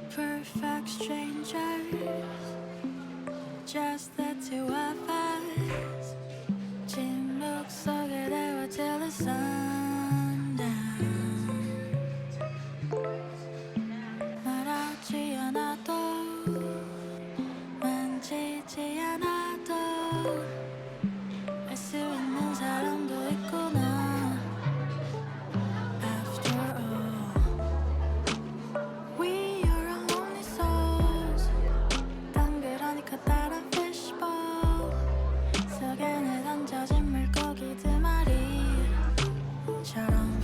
Perfect strangers, just the two of us. 침묵 속에 대화 till the sun down. 말하지 않아도 만지지 않아도 알 수 있는 사람도 있구나. After all, we are our lonely souls. 덩그러니 커다란 fishbowl 속에 던져진 물고기들 말이처럼.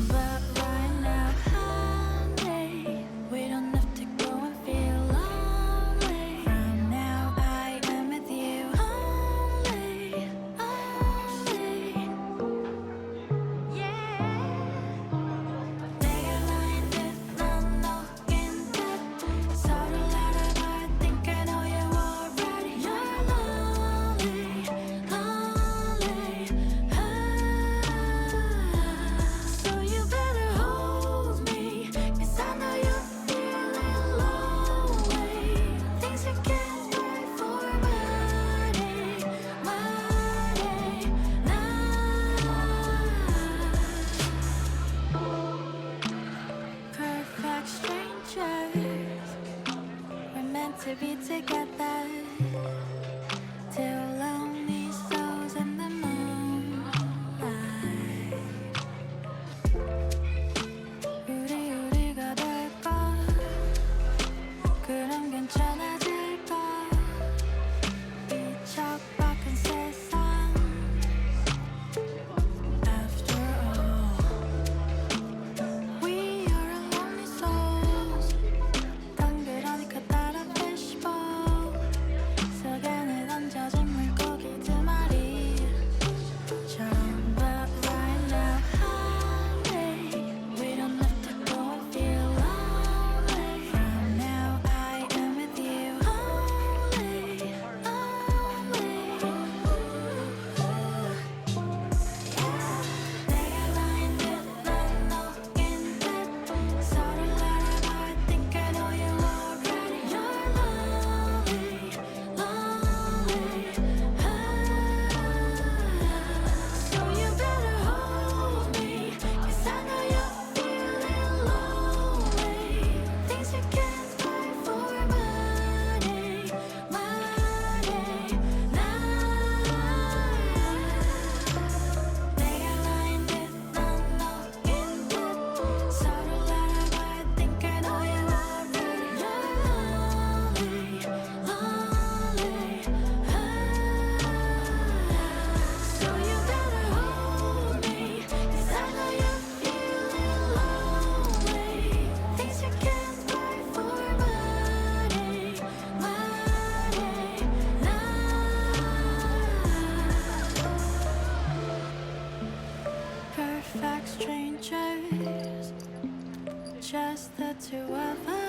But right now, honey, we don't have to go and feel lonely. From now, I am with you only, only. Yeah. 내가 나인 듯 넌 너인 듯 서로를 알아봐. I think I know you already. You're lonely, lonely. So you better hold me, 'cause I know you're feeling lonely. Things you can't buy for money, money, perfect strangers, we're meant to be together. Two lonely souls in the moonlight. 우리가 될까? 그럼 괜찮아질까? 이 척박한 세상. After all, we are our lonely souls. 덩그러니 커다란 fishbowl 속에 던져진 물고기들 말이처럼. But right now, honey, we don't have to go and feel lonely. From now, I am with you only, only. 내가 나인 듯 넌 너인 듯 서로를 알아봐. I think I know you already. You're lonely, lonely. So you better hold me, 'cause I know you're feeling lonely. Things you can't buy for money, money, 내가 나인 듯 넌 너인 듯 서로를 알아봐. I think I know you already. You're lonely, lonely. So you better hold me, 'cause I know you're feeling lonely. Things you can't buy for money, money, perfect strangers, just the two of us.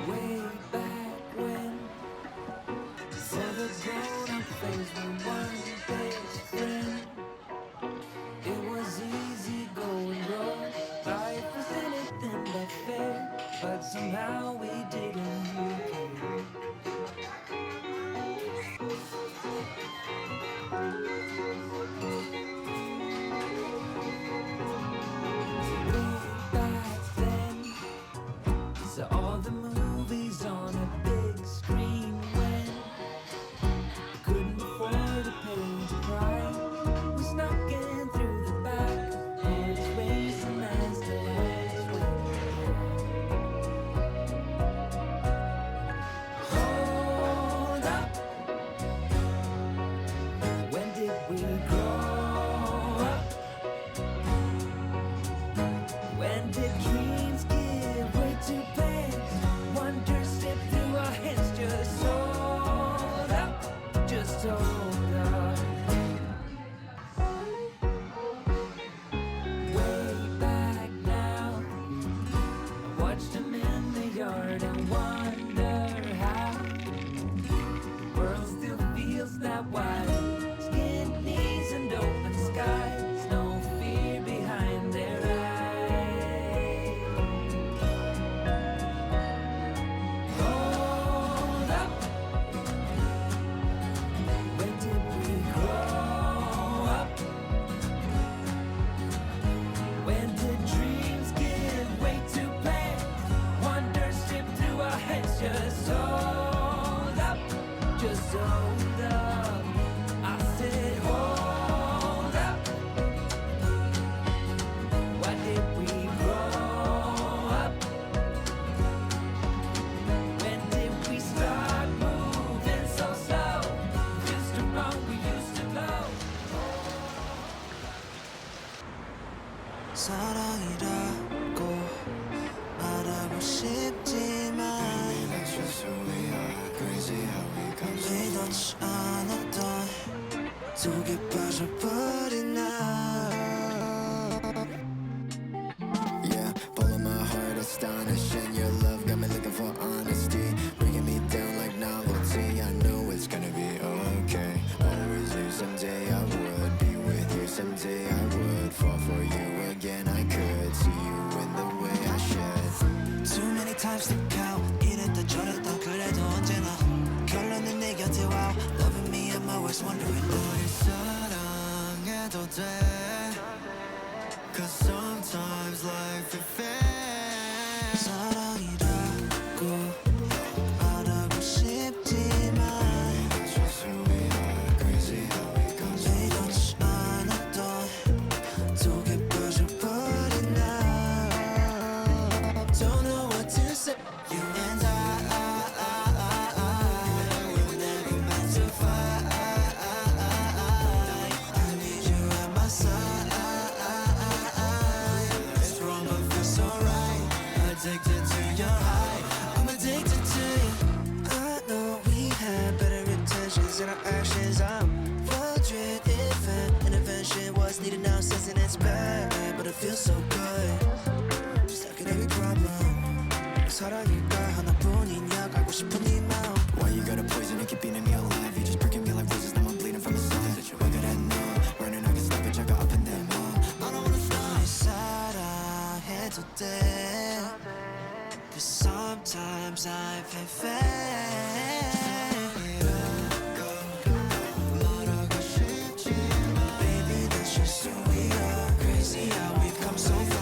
Way back when, before the grown-up phase, we weren't best friends. It was easy going wrong. Life was anything but fair, but somehow we didn't care. Way back then, saw all the movies on a big screen when couldn't afford to pay the price. We snuck in through the back, and it's racing as the lights went. Hold up, when did 사랑이라고 말하고 싶지만 That's just who we are. Crazy how we come so 의도치 않았던 속에 빠져버린 나 Yeah, pulling my heart astonishing. Your love got me looking for honesty, bringing me down like novelty. I know it's gonna be okay. Always knew someday I would be with you. Someday I would fall for you again. I could see you in the way I should. Too many times to count 이랬다 저랬다 그래도 언제나 결론은 내 곁에 와 Loving me at my worst wondering 너를 사랑해도 돼. Cause sometimes life is fair. 사랑이라고 말하고 싶지만 That's just who we are. Crazy how we come so 의도치 않았던 속에 빠져버린 나 Don't know what to say You and I were never meant to fight I need you at my side It's wrong but feels so right Addicted to your high I'm addicted to you I know we had better intentions than our actions I'm wondering if an intervention was needed now sensing it's bad But it feels so good Stuck in every problem 사랑일까 하나뿐이냐 알고 싶은 네 마음 why you gotta poison and keep eating me alive? You just breaking me like roses, now I'm bleeding from inside. Why could I know? Burning, I can stop it, check out up and down. I don't wanna stop. 널 사랑해도 돼 Cause sometimes I feel fake 말하고 싶지만 Baby that's just who we are Crazy how we come so far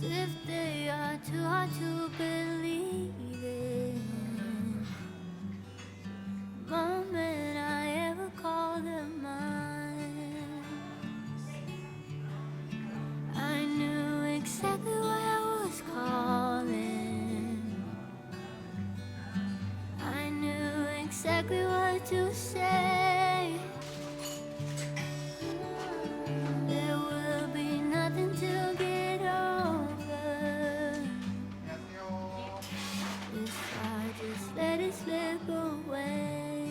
if they are too hard to believe in. Moment I ever called them mine, I knew exactly what I was calling. I knew exactly what to say. There will be nothing to get over if I just let it slip away.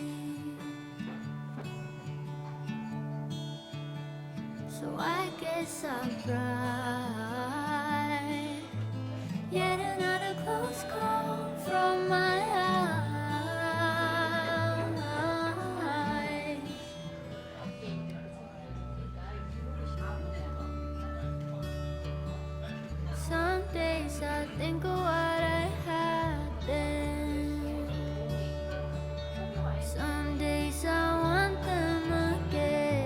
So I guess I'll try. Yet another close call from my eyes. Some days I think of what I have been. Some days I want them again.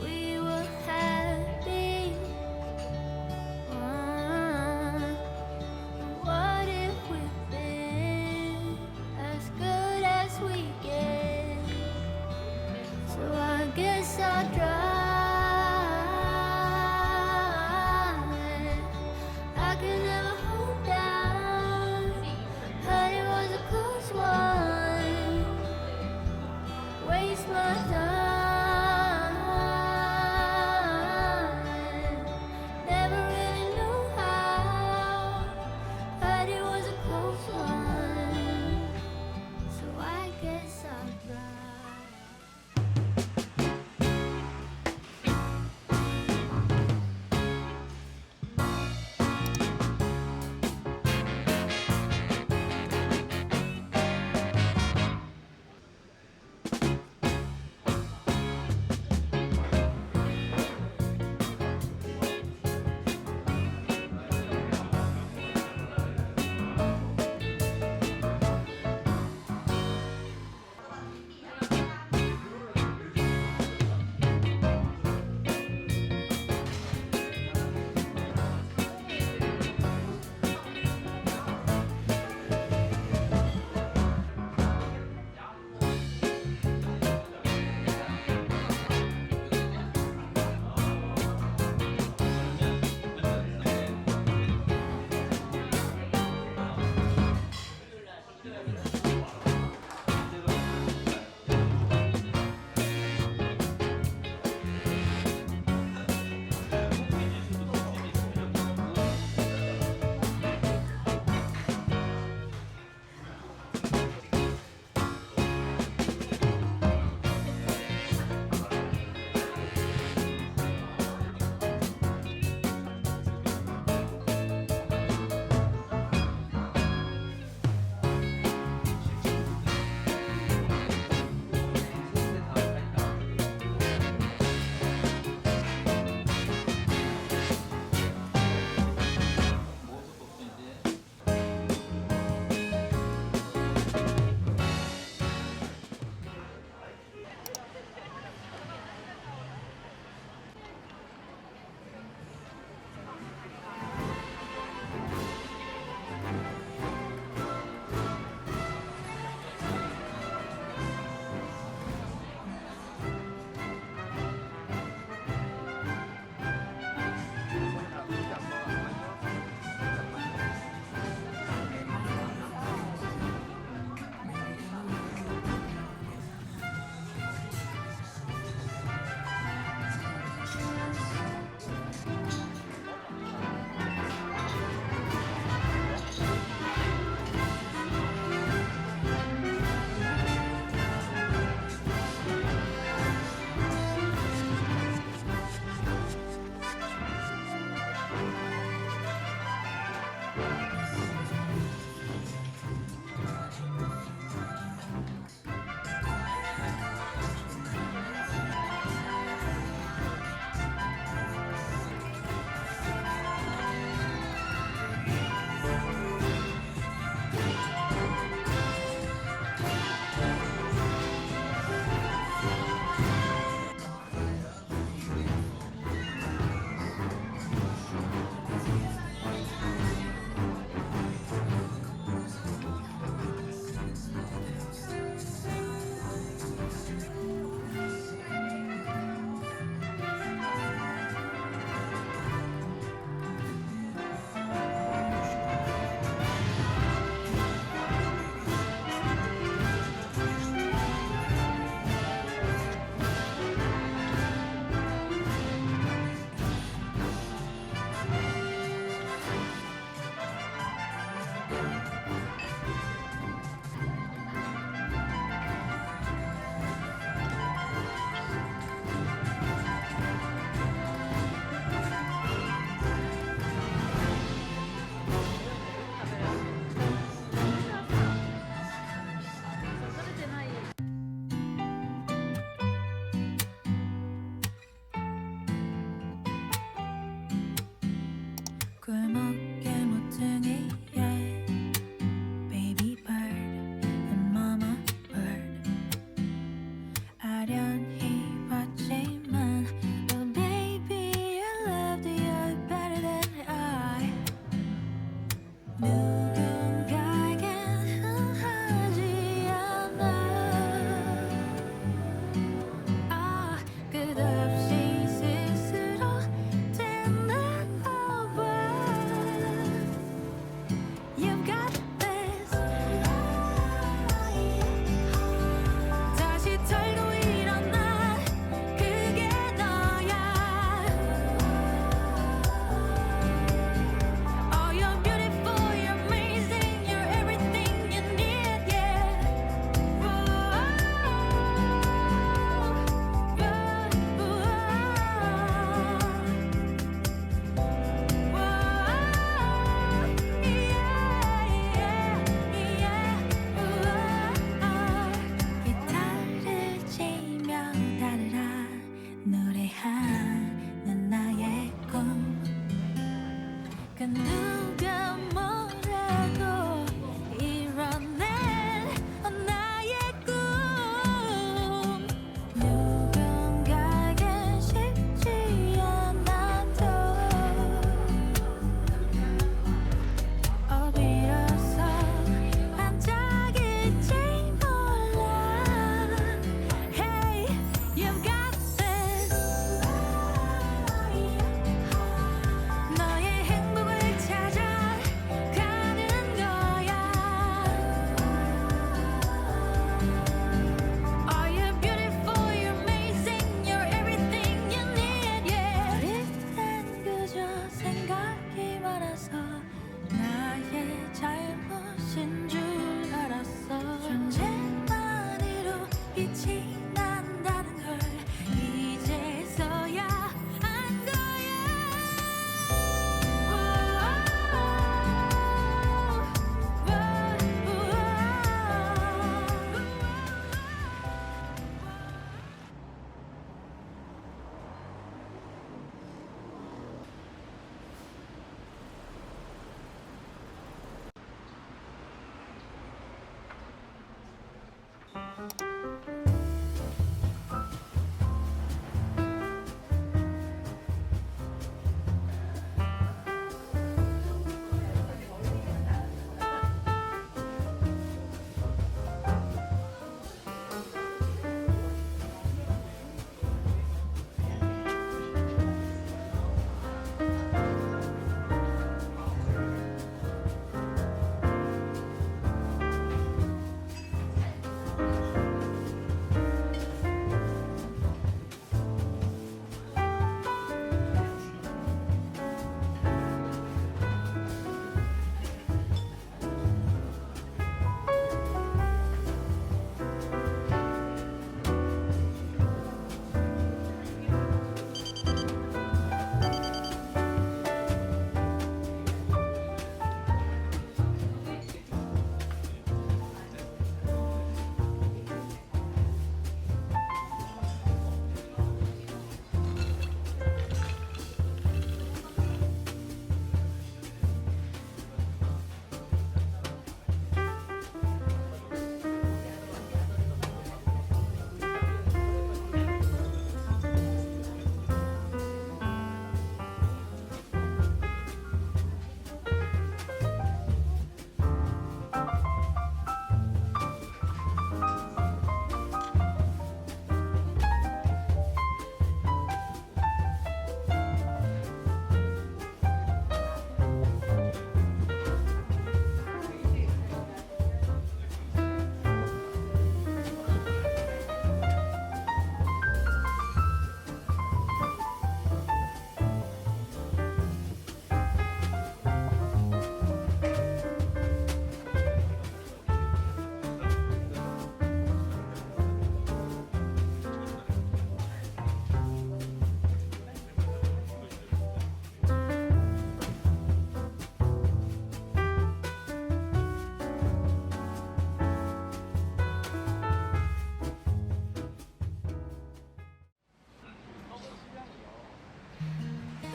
We were happy. What if we've been as good as we get? So I guess I'll try. I can never hold down, but it was a close one. Waste my time. Never really knew how, but it was a close one. So I guess I'll try.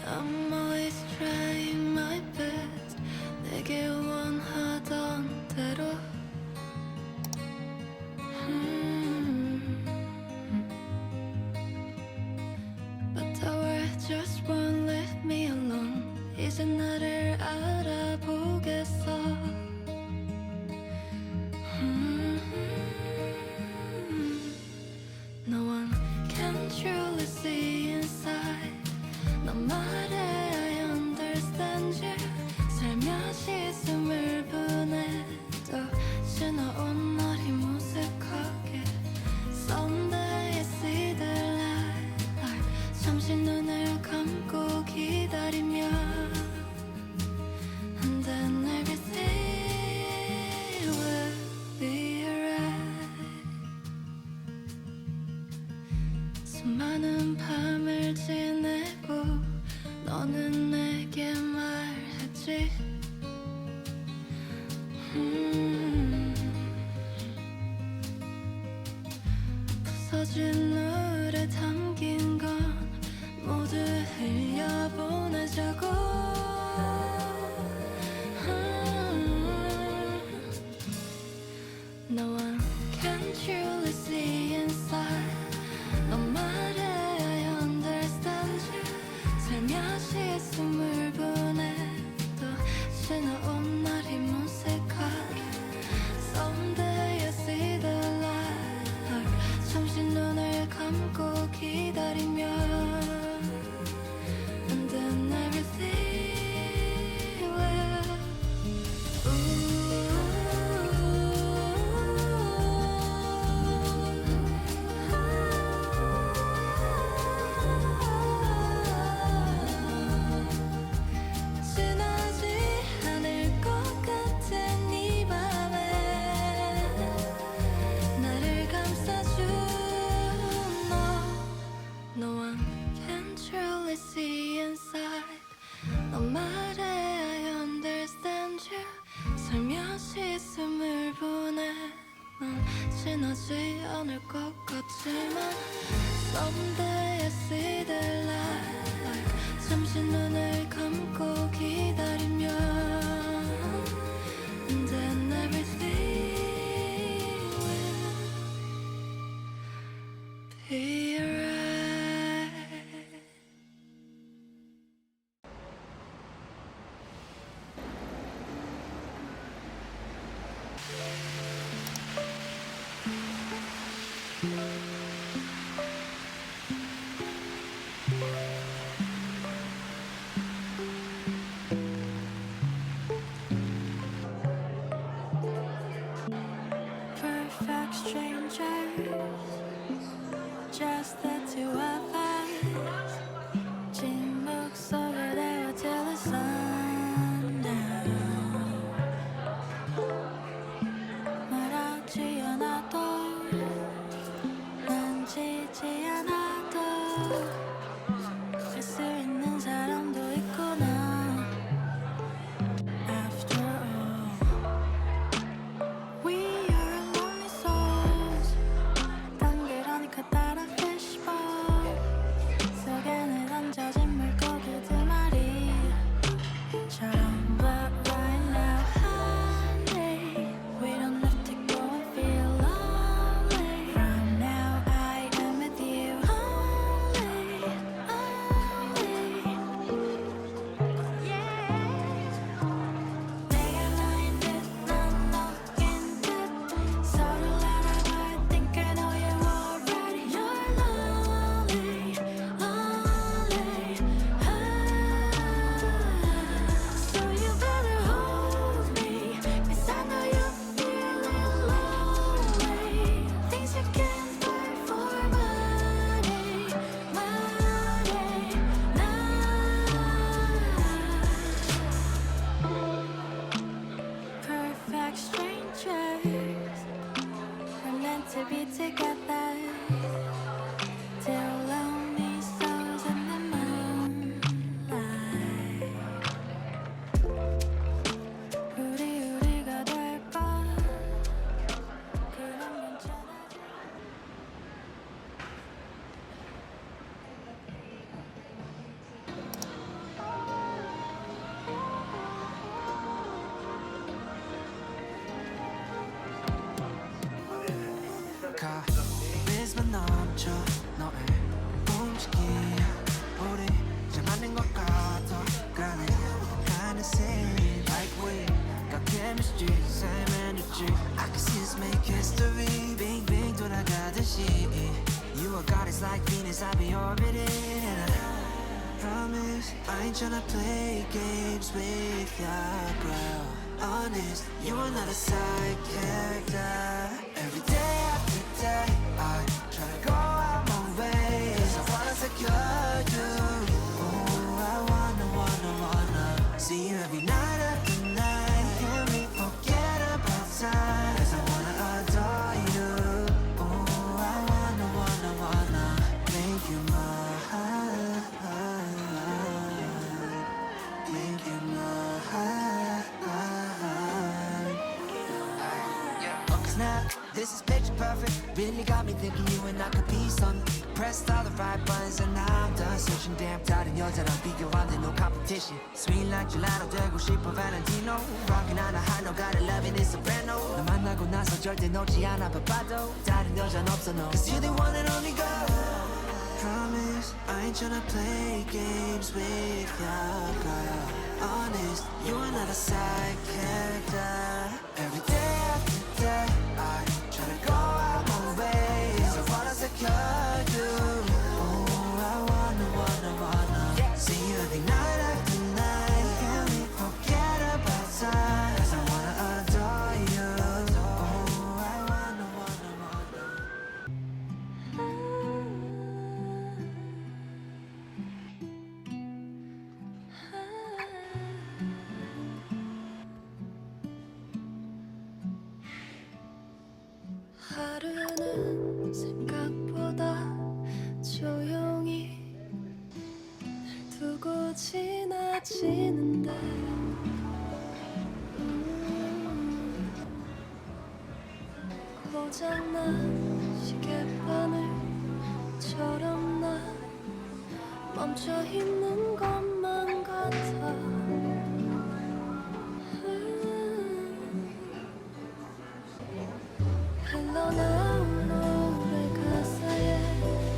I'm always trying my best. 내게 원하던 대로. But the world just won't let me alone. 이제 나를 알아보겠어. No one can truly see inside. 너 말해 I understand you. 살며시 숨을 보내도 지나온 날이 무색하게. Someday I see the light. 잠시 눈을 감고 기다리며 And then everything will be alright. 수많은 밤을 지내고 너는 내게 말했지. 부서진 노래 담긴 건 모두 흘려보내자고. No one can truly see inside. 너 말해 I understand you. 살며시 숨을 보내도 지나온 날이 무색하게. Someday I see the light. 잠시 눈을 감고 기다리며 And then everything will 지나지 않을 것 같은 이 밤에 나를 감싸준 너. No one can truly see inside. 너 말해 I understand you. 살며시 숨을 보내 넌 지나지 않을 것 같지만 Someday I see the light. 잠시 눈을 감고 기다리며 And then everything will be alright. Perfect strangers, just the two of us. 침묵 속에 대화 till the sun down. 말하지 않아도 난 지지 않아도 알 수 있는 사람도 있구나. After all, we are lonely souls. 당그러니까 따라 fishbowl 속에는 던져진 물고기들 말이처럼. But right now, honey, we don't have to go and feel lonely. From now, I am with you only, only. 내가 너인 듯, 넌 너인 듯. 서로 알아봐. I think I know you already. You're lonely, only. So you better hold me, 'cause I know you're feeling lonely. Things you can't buy for money, money, perfect strangers, we're meant to be together. Till lonely souls in the moonlight. 우리가 될까? 그럼 괜찮아. 카리스마 넘쳐 너의 움직임 우리 잘 맞는 것 같아 가는 kind of same like we got chemistry same energy I can see us make history 빙빙 돌아가듯이 You are goddess like Venus I'll be orbiting and I promise I ain't tryna play games with your girl Honest, you are not a side character Every day after day I try to go out my way 'Cause I wanna secure you Oh, I wanna See you every night after night Can we forget about time 'Cause I wanna adore you Oh, I wanna Make you mine Make you mine Cause now, this is picture perfect Really got me thinking you and I could be something Pressed all the right buttons and now I'm done searching Damn 다른 여자랑 비교 안 돼, no competition Sweet like gelato 되고 싶어 Valentino Rockin' on a high note, gotta love it, it's soprano 너 만나고 나서 절대 놓지 않아 바빠도 다른 여자는 없어 no Cause you're the one and only girl Promise, I ain't tryna play games with your girl Honest, you are not a side character Every day after day I try to go out my way 'Cause I wanna secure you Oh, I wanna See you every night after night Can we forget about time 'Cause I wanna adore you Oh, I wanna 하루는 생각보다 조용히 날 두고 지나치는데 고장난 시계바늘처럼 난 멈춰 있는 것만 같아 흘러나온 노래 가사에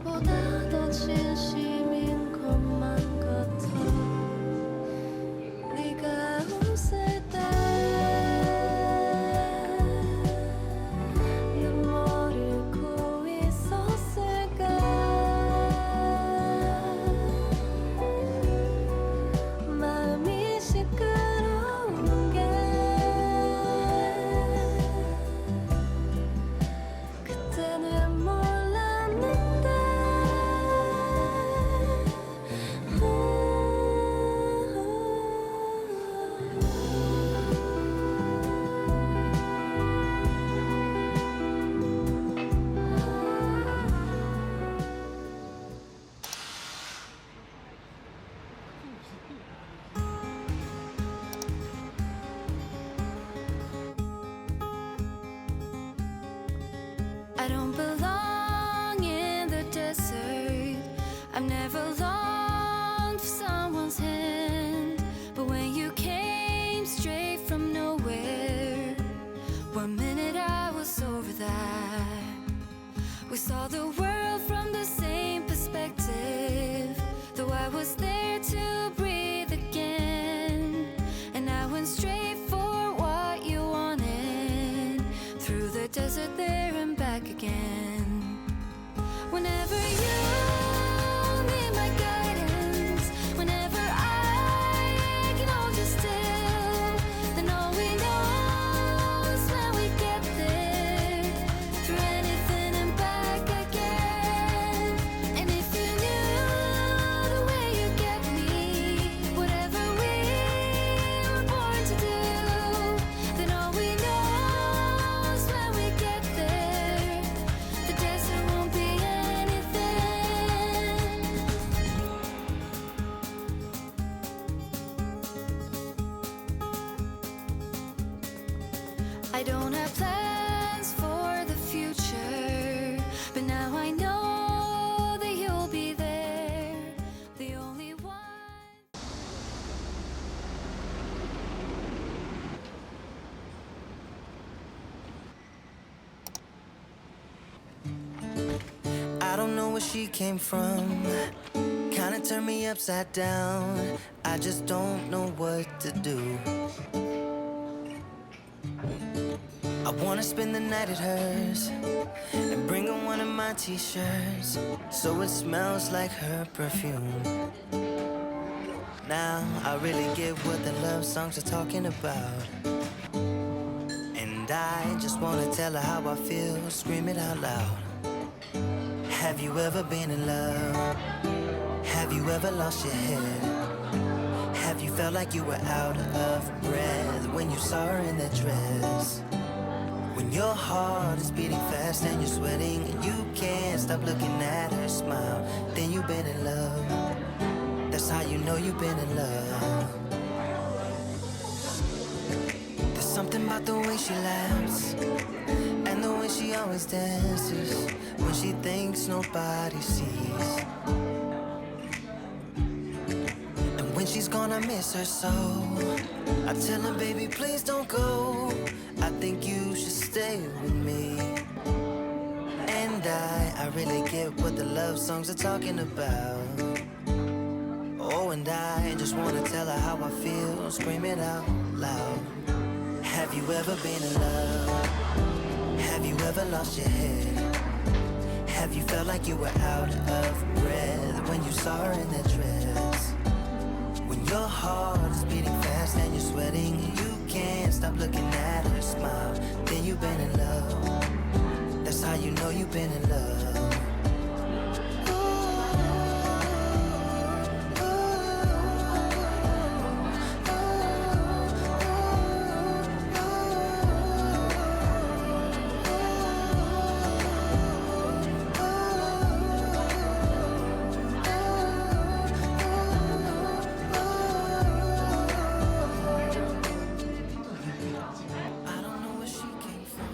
너보다 더 진심인 것만 같아. 네가 웃을 때 눈물을 고 있었을까. 마음이 시끄러운 게 그때는 몰랐는데. I don't belong in the desert. I've never longed for someone's hand. But when you came straight from nowhere, 1 minute I was over that. We saw the world from the same perspective. Though I was there to breathe again, and I went straight for what you wanted. Through the desert there and back again. Whenever you need my guidance, whenever I can hold you still, then all we know is when we get there. Through anything and back again. And if you knew the way you get me, whatever we were born to do, then all we know is when we get there, the desert won't be anything. I don't have plans for the future, but now I know that you'll be there, the only one. I don't know where she came from. Kinda turned me upside down. I just don't know what to do. I wanna spend the night at hers and bring her one of my t-shirts so it smells like her perfume. Now I really get what the love songs are talking about, and I just wanna tell her how I feel, scream it out loud. Have you ever been in love? Have you ever lost your head? Have you felt like you were out of breath when you saw her in that dress? When your heart is beating fast and you're sweating and you can't stop looking at her smile, then you've been in love. That's how you know you've been in love. There's something about the way she laughs and the way she always dances when she thinks nobody sees. And when she's gone, I miss her so. I tell her, baby, please don't go. I think you should stay with me. And I really get what the love songs are talking about. Oh, and I just wanna tell her how I feel, scream it out loud. Have you ever been in love? Have you ever lost your head? Have you felt like you were out of breath when you saw her in that dress? When your heart is beating fast and you're sweating and you can't stop looking at her smile, then you've been in love. That's how you know you've been in love. I don't know where she came from.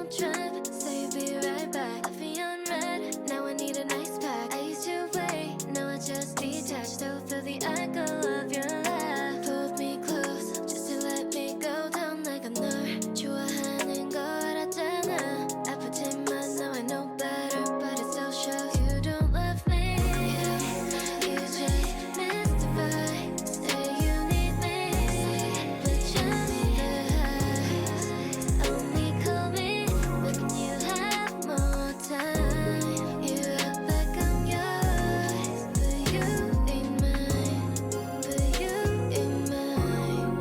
don't trip, say you'll be right back. Left me on red, now I need a nice pack. I used to wait, now I just detach. Still feel the echo of your laugh. Pulled me close, just to let me go down like a nerve. 좋아하는 걸 알았잖아. 아프지만 now I know better, but it still shows you don't love me. You just mystify, say you need me, but just the highs. Only call me when you have more time. You act like I'm yours, but you ain't mine. But you ain't mine.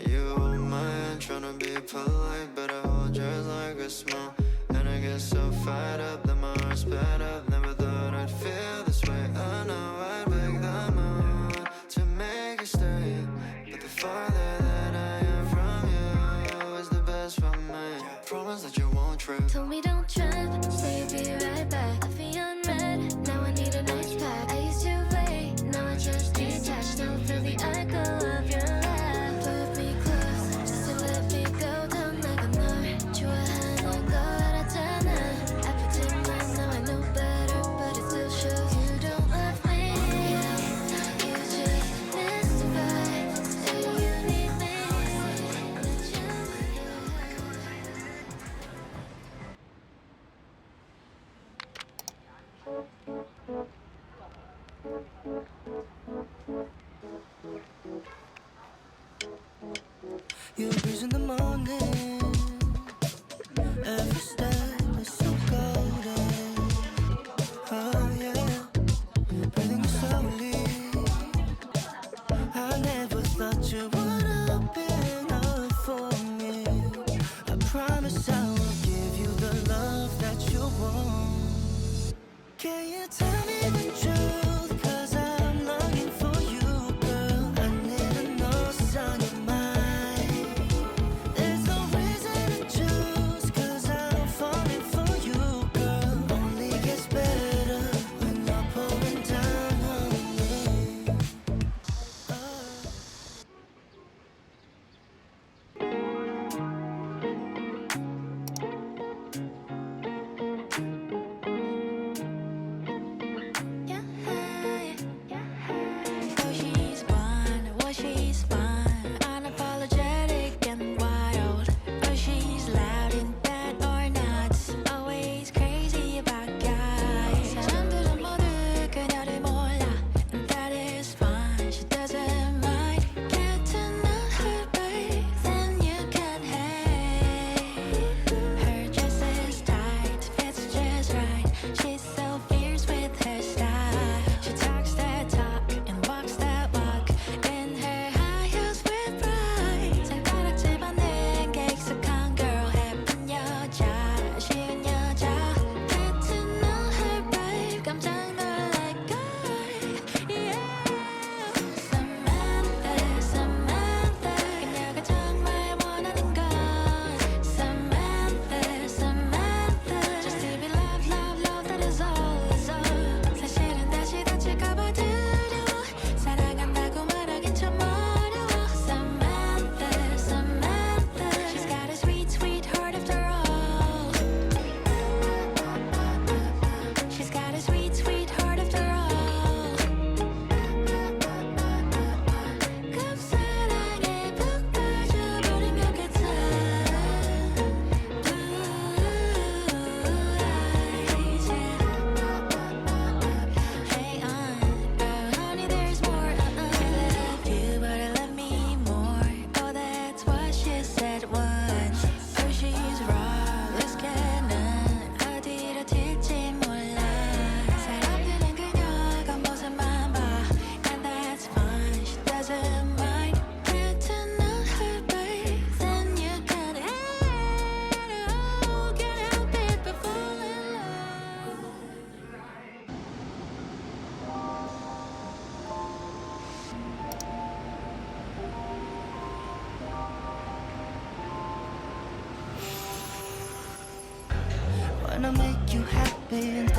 You hold my hand, tryna be polite, but I hold yours like a smile. And I get so fired up that my heart sped up. Never thought I'd feel this way. I know I'd break the moon to make you stay, but the farther that I am from you is the best for me. Promise that you won't trip. Told me don't trip, say you'll be right back. Left me on red, now I need a nice pack. I used to wait, now I just detach. Still feel the echo of your laugh. Pulled me close, just to let me go down like a nerve. 좋아하는 걸 알았잖아. 아프지만 now I know better, but it still shows you don't love me. You just mystify, say you need me, but just the You breeze in the morning. Every step is so golden. Oh yeah, breathing slowly. I never thought you would open up for me. I promise I will give you the love that you want. Can you tell me when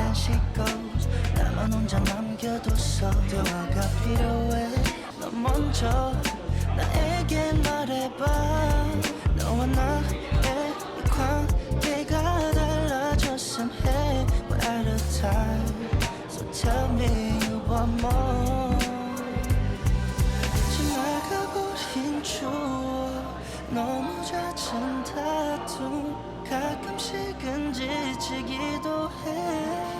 and she goes 나만 혼자 남겨뒀어 대화가 필요해 너 먼저 나에게 말해봐 너와 나의 이 관계가 달라졌음 해 One at a time So tell me one more 지나가버린 추억 너무 잦은 다툼 가끔씩은 지치기도 해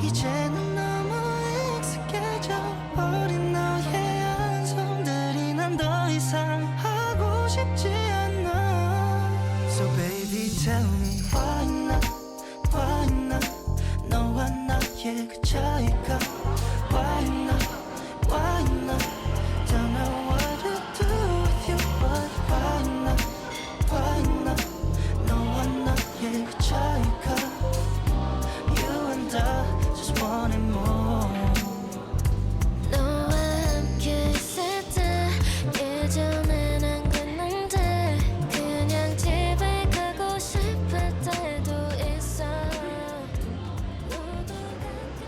이제는 너무 익숙해져 버린 너의 한손들이 난 더 이상 하고 싶지 않아 So baby tell me why not 너와 나의 그 차이가 Why not Don't know what to do with you But why not 너와 나의 그 차이가 You and I just wanted more 너와 함께 있을 때 예전엔 안 그랬는데 그냥 집에 가고 싶을 때도 있어 너도 가끔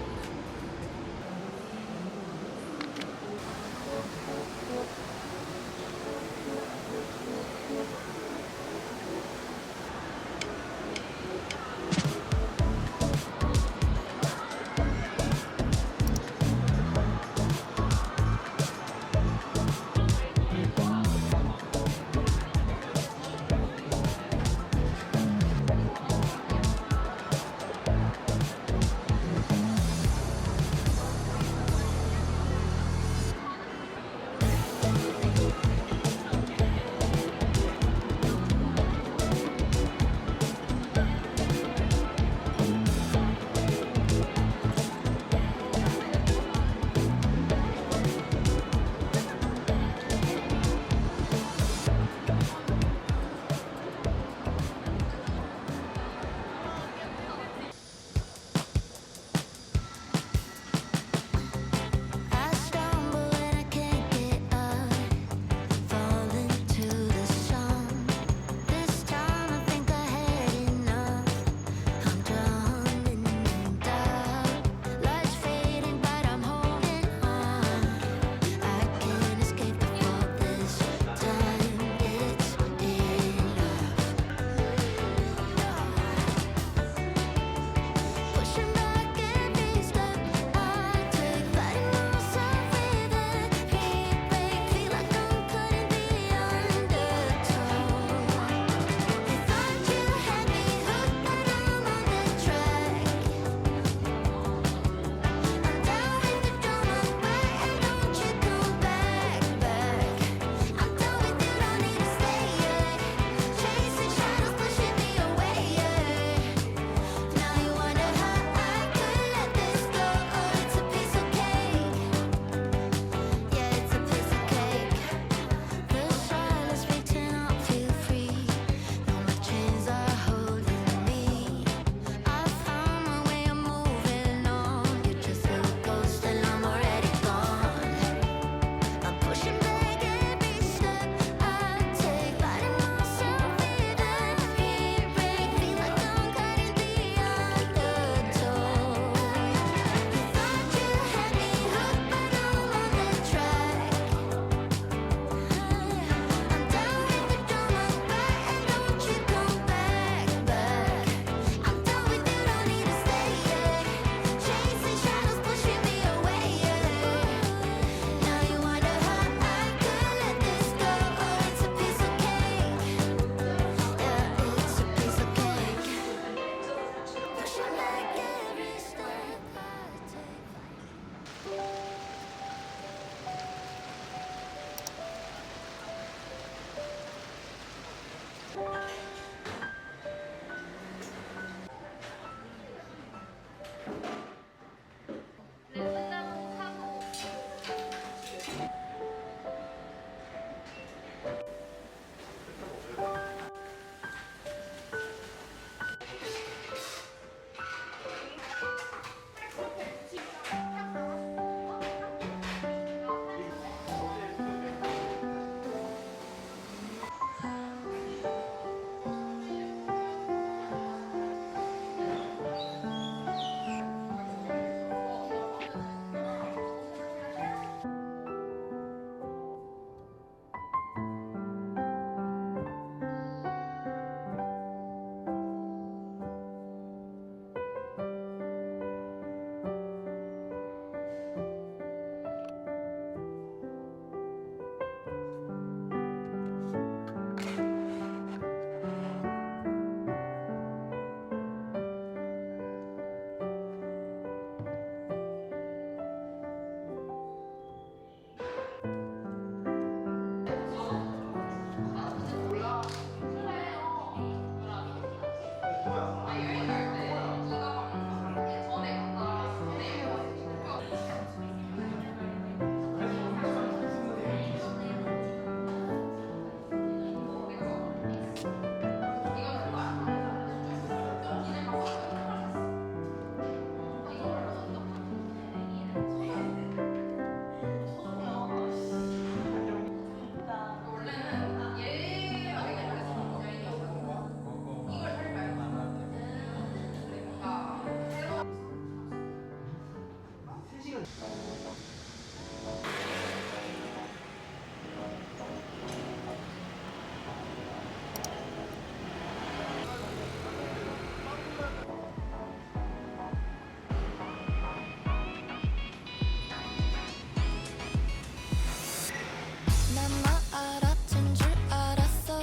난 너 알았던 줄 알았어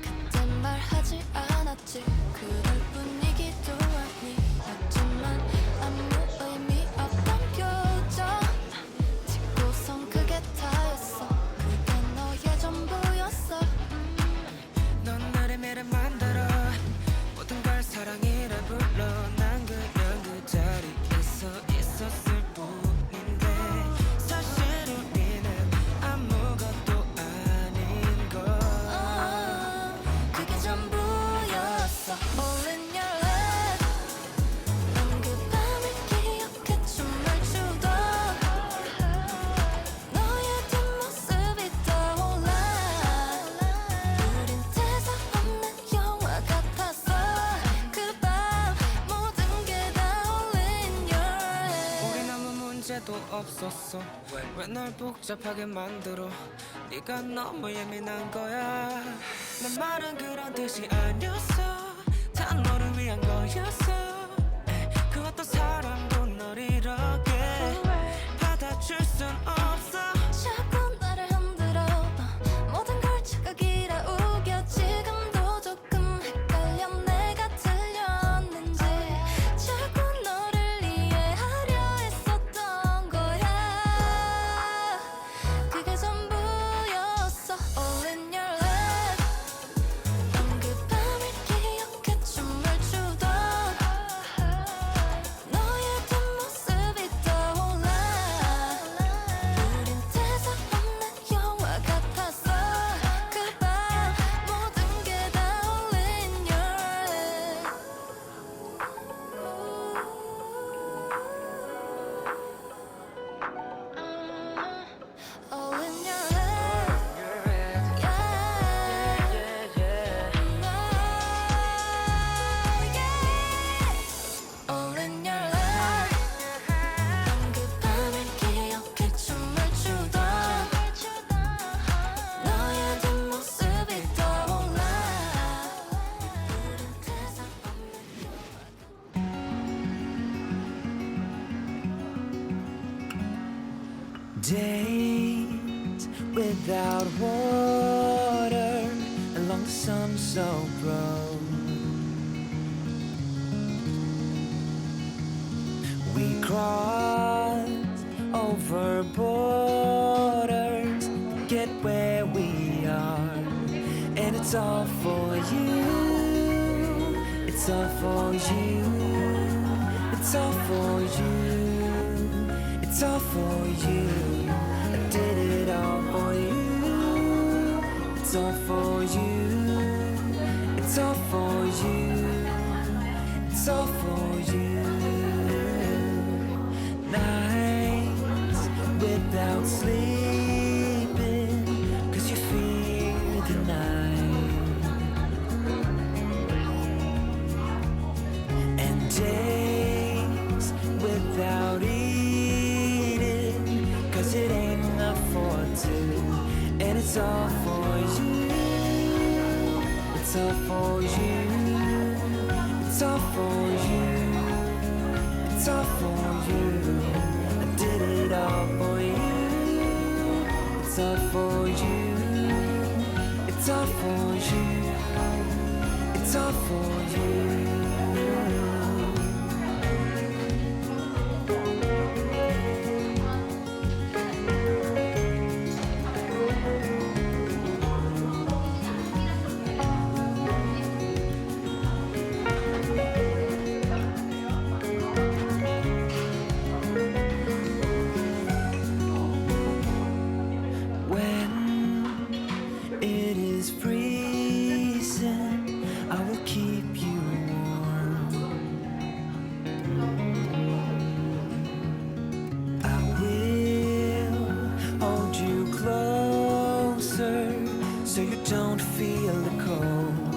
그땐 말하지 않았지 그럴 분위기도 아니었지만 아무 의미 없던 표정 짓고선 그게 다였어 그게 너의 전부였어 넌 나를 매를 만들어 모든 걸 사랑이라 불러 난 그냥 그 자리에 서 있었을 뿐인데 사실 우리는 아무것도 아닌 걸 그게 전부였어 All in your head 넌 그 밤을 기억해 춤을 추던 너의 뒷모습이 떠올라 우린 대사 없는 영화 같았어 그 밤 모든 게 다 All in your head 우린 아무 문제도 없었어 왜 널 복잡하게 만들어 네가 너무 예민한 거야 내 말은 그런 뜻이 아니었어 다 너를 위한 거였어 그 어떤 사람도 널 이렇게 받아줄 순 없어 자꾸 나를 흔들어 모든 걸 착각이라 우겨 지금도 조금 헷갈려 내가 틀렸는지 자꾸 너를 이해하려 했었던 거야 그게 전부였어 All in your head 넌 그 밤을 기억해 춤을 추던 너의 뒷모습이 떠올라 우린 대사 없는 영화 같았어 그 밤 모든 게 다 All in your head All in your head All in your head 넌 그 밤을 기억해 춤을 추던 너의 뒷모습이 떠올라 우린 대사 없는 Days without water along the sunset road. We crossed over borders to get where we are, and it's all for you. It's all for you. It's all for you. It's all for you. I did it all for you. It's all for you. It's all for you. It's all for you. Nights without sleeping 'cause you fear the night. And days without eating 'cause it ain't enough for two. And it's all for you. It's all for you. It's all for you. It's all for you. I did it all for you. It's all for you. It's all for you. It's all for you. When it is freezing, I will keep you warm. I will hold you closer so you don't feel the cold.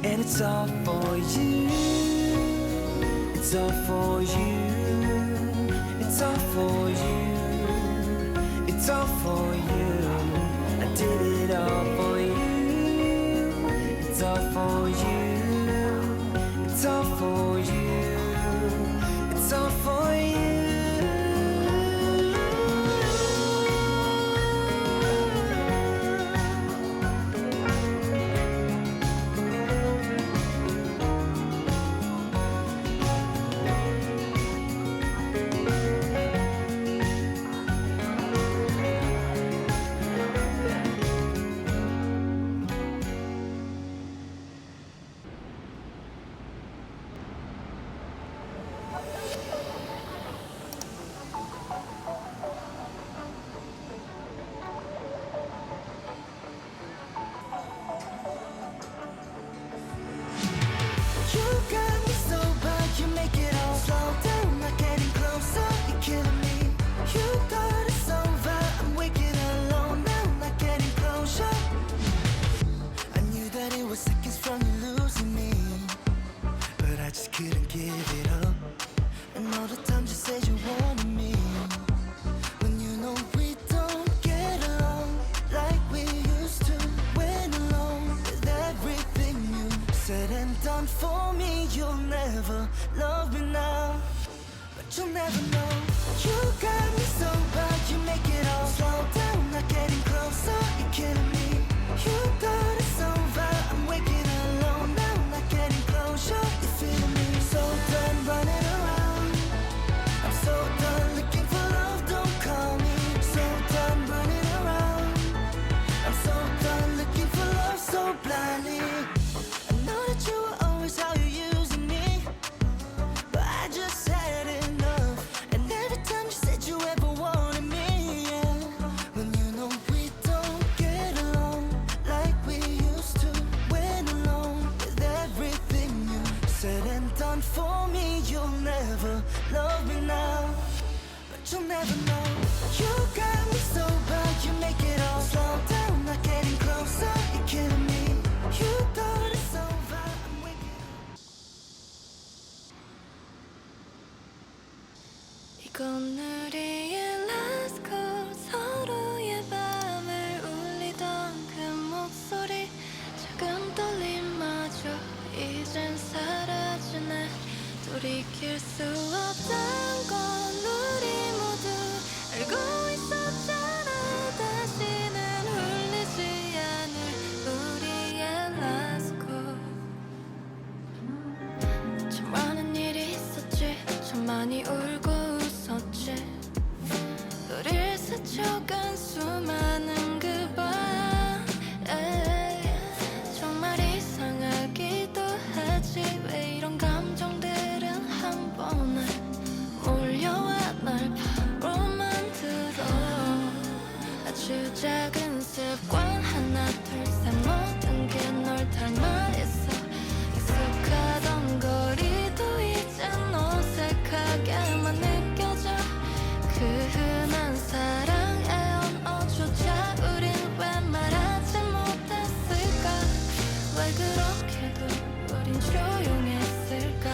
And it's all for you. It's all for you. It's all for you. It's all for you. I did it all for you. It's all for you. It's all for you. It's all for you. You got me so bad, you make it all slow down, not getting closer, you're killing me. You thought it's over, I'm waking alone now, not getting closure. I knew that it was seconds from you losing me, but I just couldn't give it up. And all the times you said you wanted me, when you know we don't get along like we used to. Went along with everything you said and done for me. You'll never love me now, but you'll never know. You got me so bad, you make it all slow down, not getting closer, you're killing me. You thought it's over, I'm waking alone now, not getting closure, you're feeling me. So done running around, I'm so done looking for love, don't call me. So done running around, I'm so done looking for love so blindly. I know that you were always how you're using me, but I just had enough. And every time you said you ever wanted me, yeah, when you know we don't get along like we used to. Went along with everything you said and done for me. You'll never love me now, but you'll never know. You got me so bad, you make it all slow down, not getting closer, you're killing me. You thought it's over, I'm waking up. 이건 우리의 last call. 서로의 밤을 울리던 그 목소리, 작은 떨림마저 이젠 사라지네. 돌이킬 수 없단 건 우리 모두 알고 있었잖아. 다시는 울리지 않을 우리의 last call. 참 많은 일이 있었지, 참 많이 울고 웃었지. 우릴 스쳐간 수많은 그 밤, 정말 이상하기도 하지. 왜 이런 감정들은 한 번에 몰려와 날 바로 만들어. 아주 작은 습관 하나 둘 셋 모든 게 널 닮아 있어. 익숙하던 거리도 이젠 어색하게만 느껴져. 그 흔한 사랑의 언어조차 우린 왜 말하지 못했을까? 왜 그렇게도 우린 조용했을까?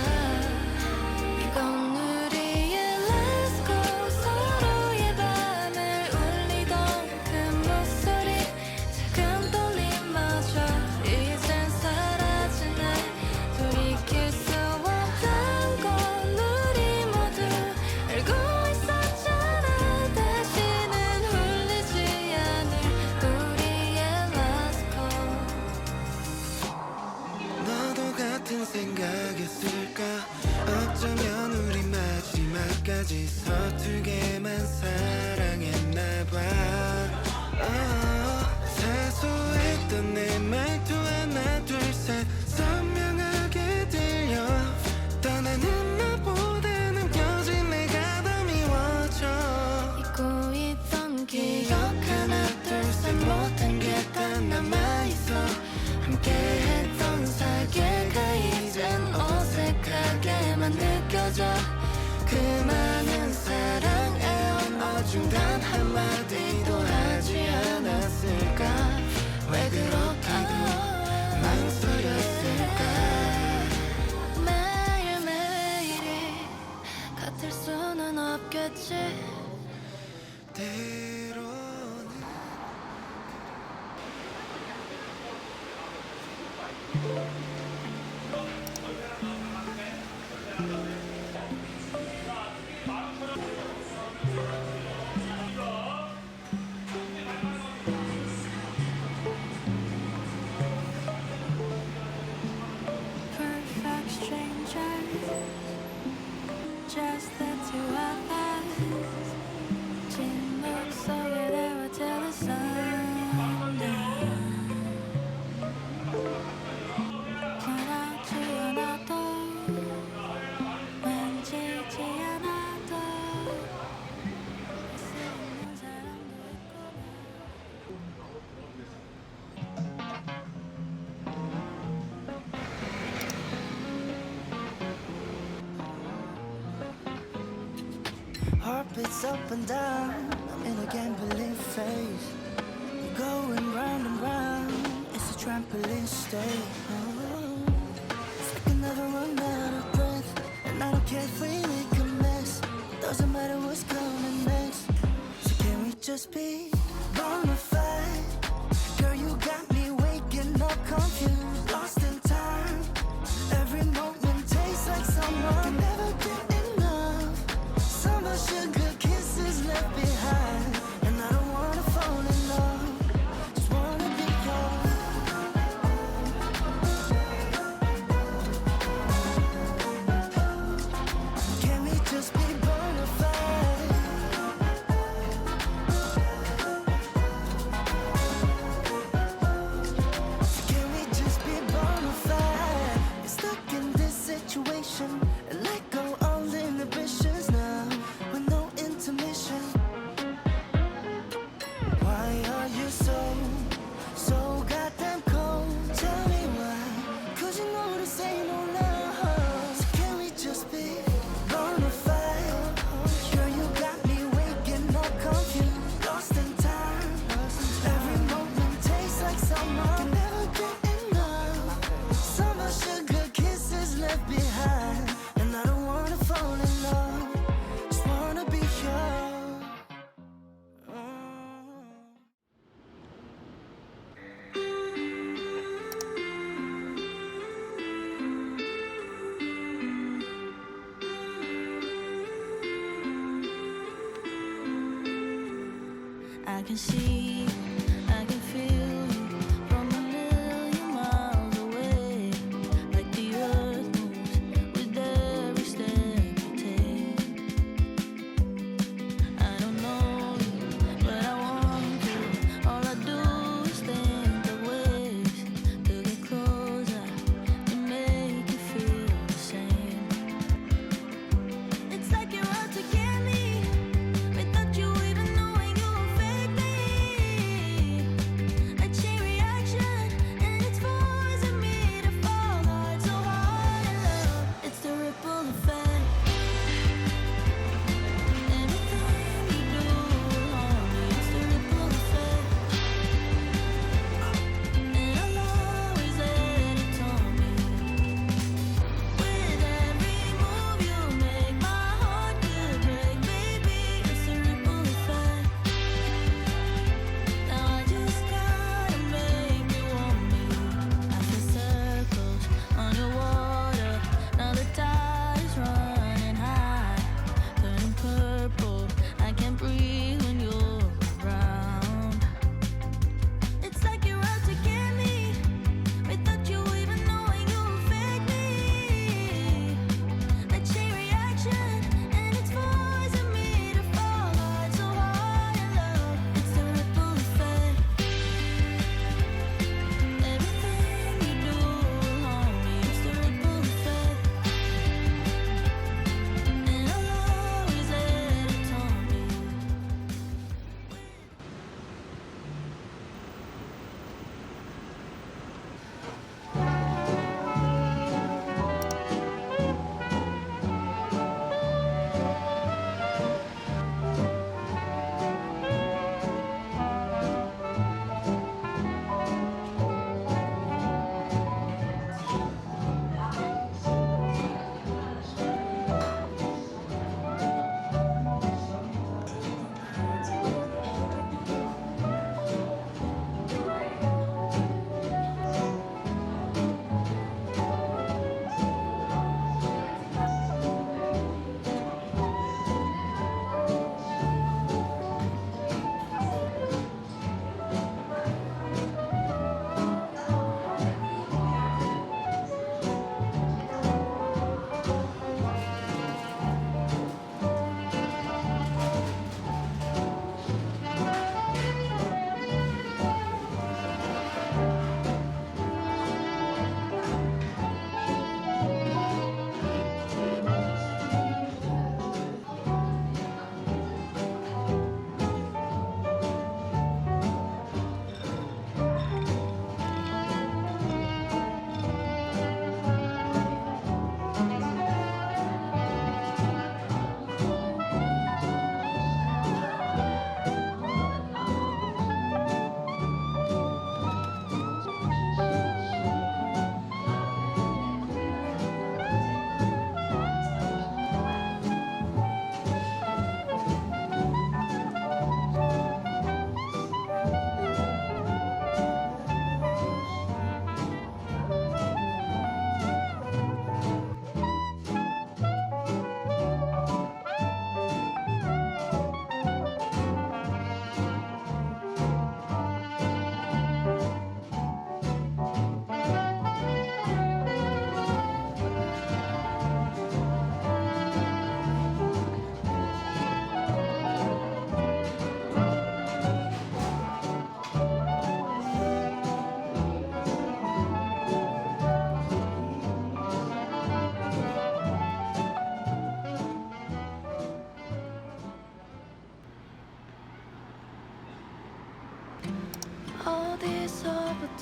이건 우리의 last call. 서로의 밤을 울리던 그 목소리, 작은 떨림마저 이젠 사라지네. 돌이킬 수 없단 건 우리 모두 알고 있었잖아. 다시는 울리지 않을 우리의 last call. 너도 같은 생각이었을까? 어쩌면 우리 마지막까지 서툴게만 사랑했나봐. 사소했던 내 말투 하나 둘 셋 선명하게 들려. 떠나는 너보다 느껴진 내가 더 미워져. 잊고 있던 기억 하나 둘 셋 모든 게 다 남아있어. 함께했던 사계가 이젠 어색하게만 느껴져. 그 많은 사랑의 언어 중 단 한마디도 하지 않았을까? 왜 그렇게도 망설였을까? 매일매일이 같을 수는 없겠지. 때로는 Perfect strangers, just the two of us. 침묵 속에 대화 till the sundown. 변하지 않아도 만지지 않아도 있는 사람도 있구나. Heart beats up and down. I'm in a gambling phase. We're going round and round. It's a trampoline state. Oh. It's like I never run out of breath. And I don't care if we make a mess. Doesn't matter what's coming next. So can we just be bona fide? Girl, you got me waking up confused, lost in time. Every moment tastes like summer. Can never get enough. Summer sugar kisses left behind. And I don't wanna fall in love. Just wanna be yours. Can we just be bona fide? Can we just be bona fide? We're stuck in this situation and let go all inhibitions now with no intermission. Why are you so goddamn cold? Tell me why, 'cause you know this ain't no love. So can we just be bona fide? Girl, you got me waking up confused, lost in time. Every moment tastes like summer. Can never get enough. Summer sugar kisses left behind. And I don't wanna fall in love. Just wanna be yours. I can see, I can feel you from a million miles away. Like the earth moves with every step you take. I don't know you, but I want you. All I do is think of ways to get closer, to make you feel the same. It's like you're out to get me, without you even knowing you were fake me.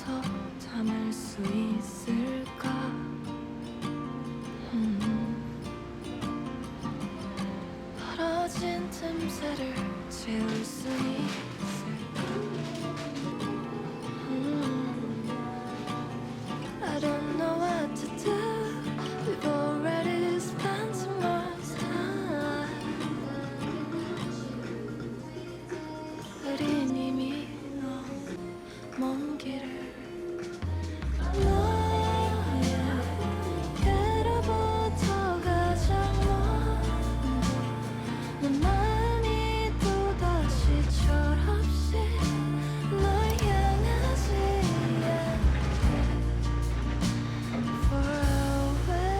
누워서 잠을 수 있을까? 벌어진 틈새를 채울 수 있을까? I don't know what to do. We've already spent so much time. 우린 이미 먼 길을 너에게로부터 가장 먼 내 마음이 또다시 철없이 널 향하지 않게 Far away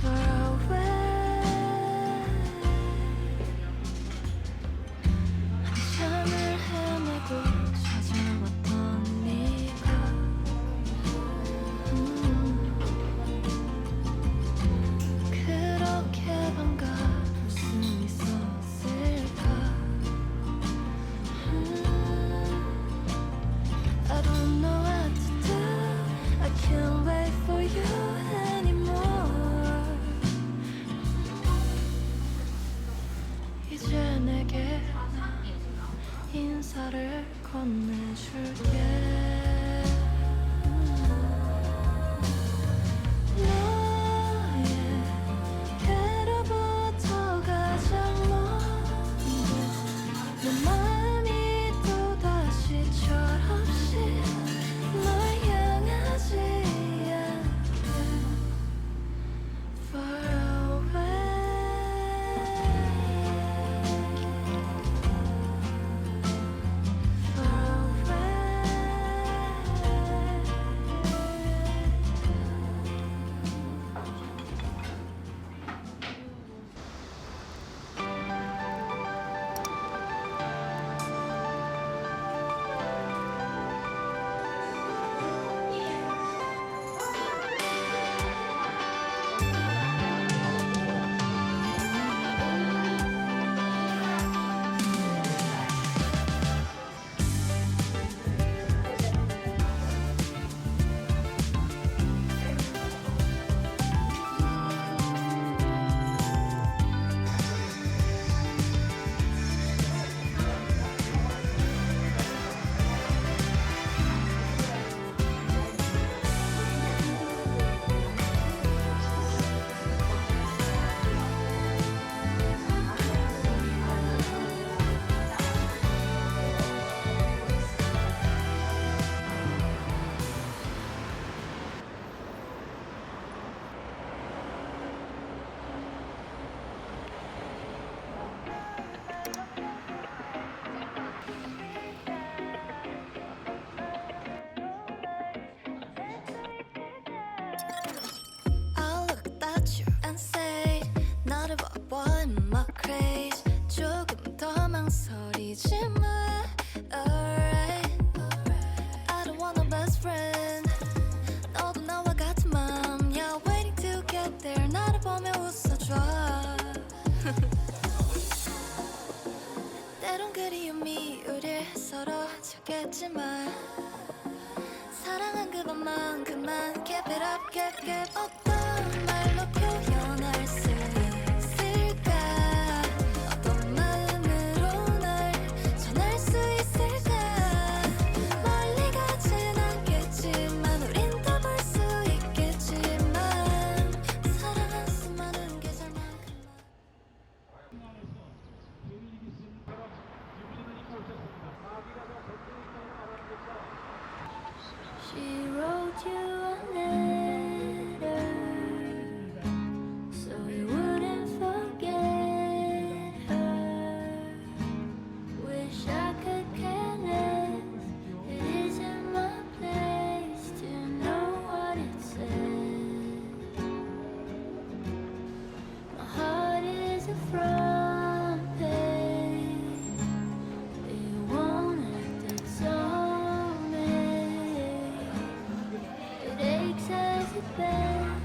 Far away 한참을 헤매고 찾아왔던 네가 그렇게 반가울 수 있었을까? I don't know what to do. I can't wait for you anymore. 이제 내게 인사를 건네줄게. 너에게로부터 가장 먼 내 마음이 또다시 철없이 널 향하지 않게 Far away Far I looked at you and said 나를 봐봐 in my craze 조금 더 망설이지 마 Alright I don't want a best friend 너도 나와 같은 맘이야 Waiting to get there 나를 보며 웃어줘 때론 그리움이 우릴 서로 지우겠지만 사랑한 그것만 그만 Keep it up, keep 어떤 말로 표현할 수 있을까 어떤 마음으로 널 전할 수 있을까 멀리 가진 않겠지만 우린 더 볼 수 있겠지만 사랑한 수많은 계절만큼만 She wrote you a letter so you wouldn't forget her. Wish I could care less. It isn't my place to know what it said. My heart is a front page. It won't act its own way. It aches as it bends,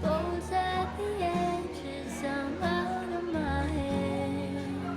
folds at the edges. I'm out of my head.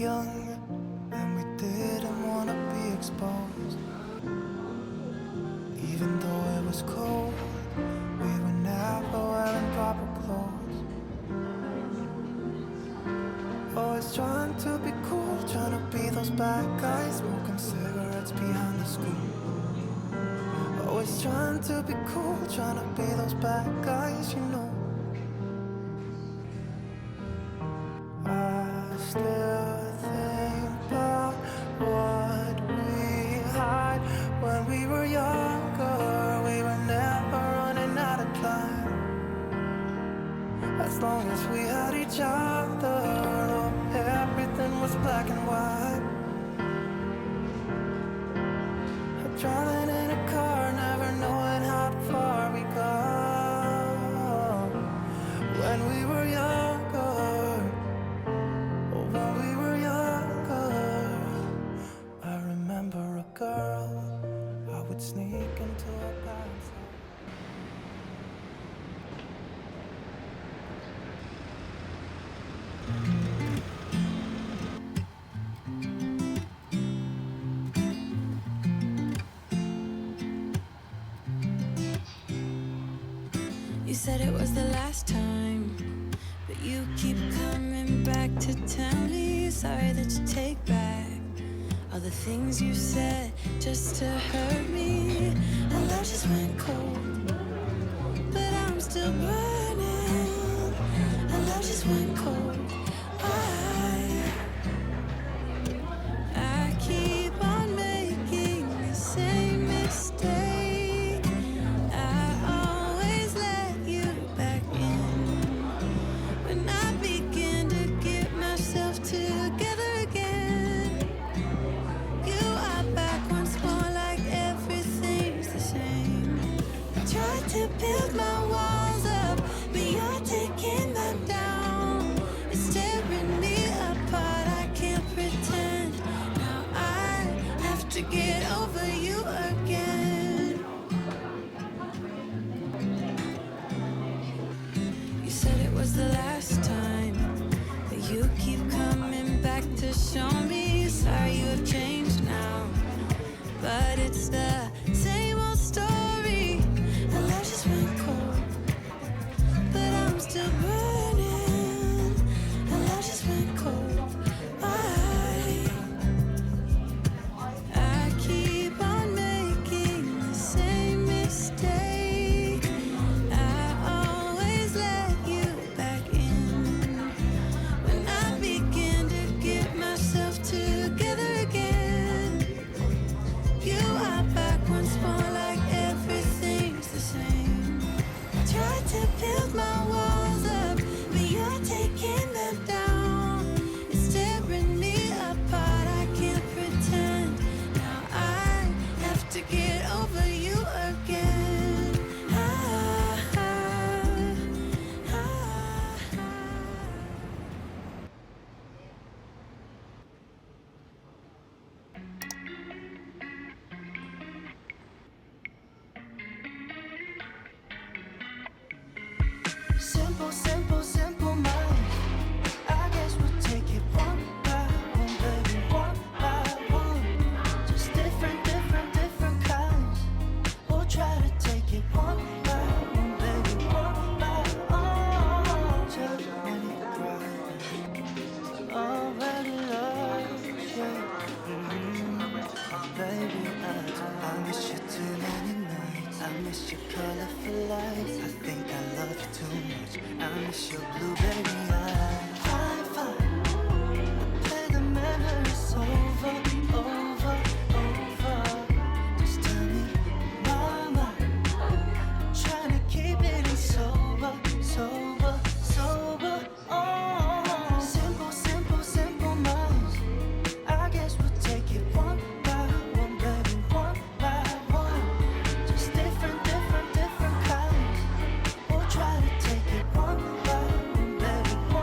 young and we didn't wanna be exposed. Even though it was cold, we were never wearing proper clothes. Always trying to be cool, trying to be those bad guys, smoking cigarettes behind the school. Always trying to be cool, trying to be those bad guys, you know. I still think about what we had when we were younger. We were never running out of time. As long as we had each other, oh, everything was black and white. Driving in a car, never knowing how far we go. When we were younger, oh, when we were younger, I remember a girl I would sneak into her parents' house. You said it was the last time, but you keep coming back to tell me sorry that you take back all the things you said just to hurt me. And love just went cold, but I'm still burning. And love just went cold. I keep on making the same mistake. I always let you back in. When I begin to get myself together again, you are back once more like everything's the same. I tried to build my walls up, but you're taking them down. It's tearing me apart, I can't pretend. Now I have to get over you again. You said it was the last time, but you keep coming back to show me sorry you have changed now. But it's the same old story. And love just went cold, but I'm still burning. And love just went cold. I keep on making the same mistake. I always let you back in. When I begin to get myself together again, you are back once more like everything's the same. I tried to build my walls up, but you're taking them down. It's tearing me apart, I can't pretend. Now I have to get over you again. Simple, simple, simple mind. I guess we'll take it one by one, baby, one by one. Just different, different, different kinds. We'll try to take it one by one, baby, one by one. Just when you cry, already lost you. Baby, I miss you too many nights. I miss your colorful lights. I think I love you too much. I miss your blueberry eyes. Fine, fine. Play the memories over, over, over. Just tell me, mama, trying to keep it in sober, sober, sober. Oh, simple, simple, simple minds. I guess we'll take it one by one, baby, one by one. Just different, different, different kinds. We'll try to take it one by one, baby, one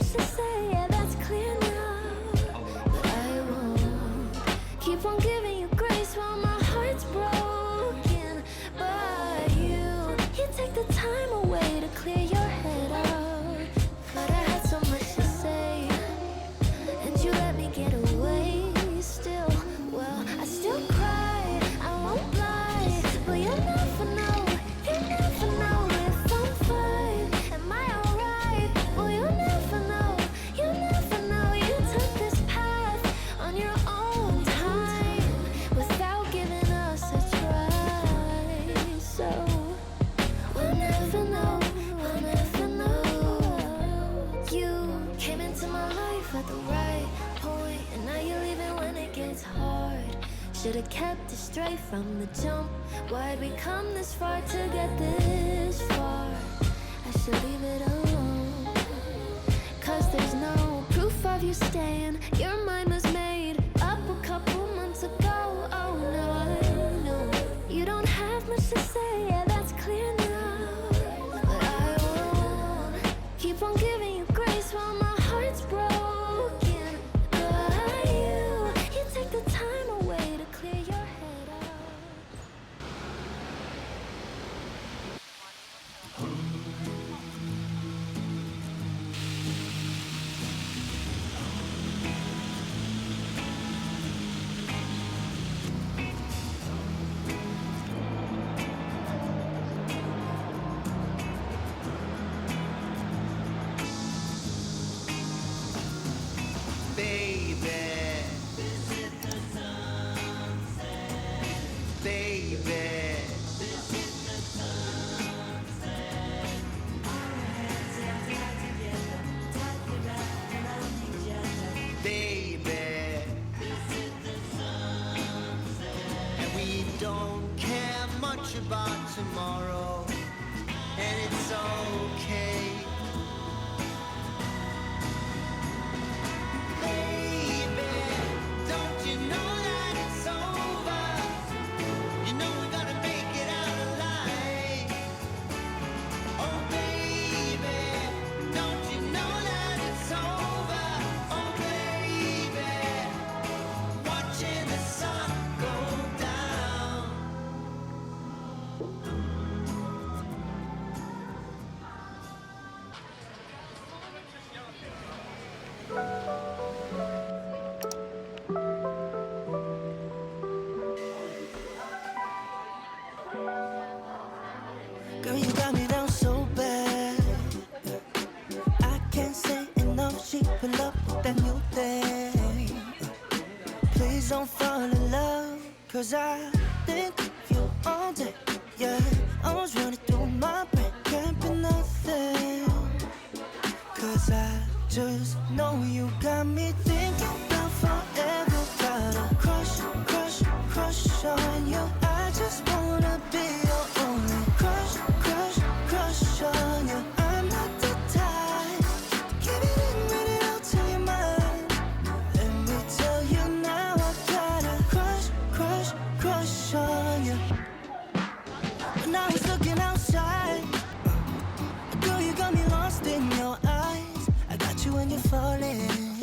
much to say, yeah, that's clear now. But I won't keep on giving you grace while my heart's broken. But you take the time away to clear your head out. But I had so much to say, and you let me get away. Still, well, I still cry, I won't lie. But you never know if I'm fine. Am I alright? Well, you never know. You took this path on your own time without giving us a try. So we'll never know. You came into my life at the right point, and now you're leaving when it gets hard. Should've kept it straight from the jump. Why'd we come this far to get this far? I should leave it alone, 'cause there's no proof of you staying. Your mind was made up a couple months ago. Oh no, you don't have much to say, yeah, that's clear now. But I won't keep on giving you grace while my heart's broken. But you take the time away to clear your head out. And we don't care much about tomorrow, and it's okay. Baby, don't you know that it's over? You know we're gonna make it out alive. Oh baby, don't you know that it's over? Oh baby, watching the sun go down. Girl, you got me down so bad. I can't say enough. She pull up with that new thing. Please don't fall in love, 'cause I think of you all day. Yeah, I was running through my brain, can't be nothing. 'Cause I just know you got me thinking about forever. Got a crush on you. I just wanna be your only crush on you. I'm not the type to give it in, read it out to your mind. Let me tell you now, I got a crush on you. When I was looking outside, girl, you got me lost in your eyes. I got you when you're falling.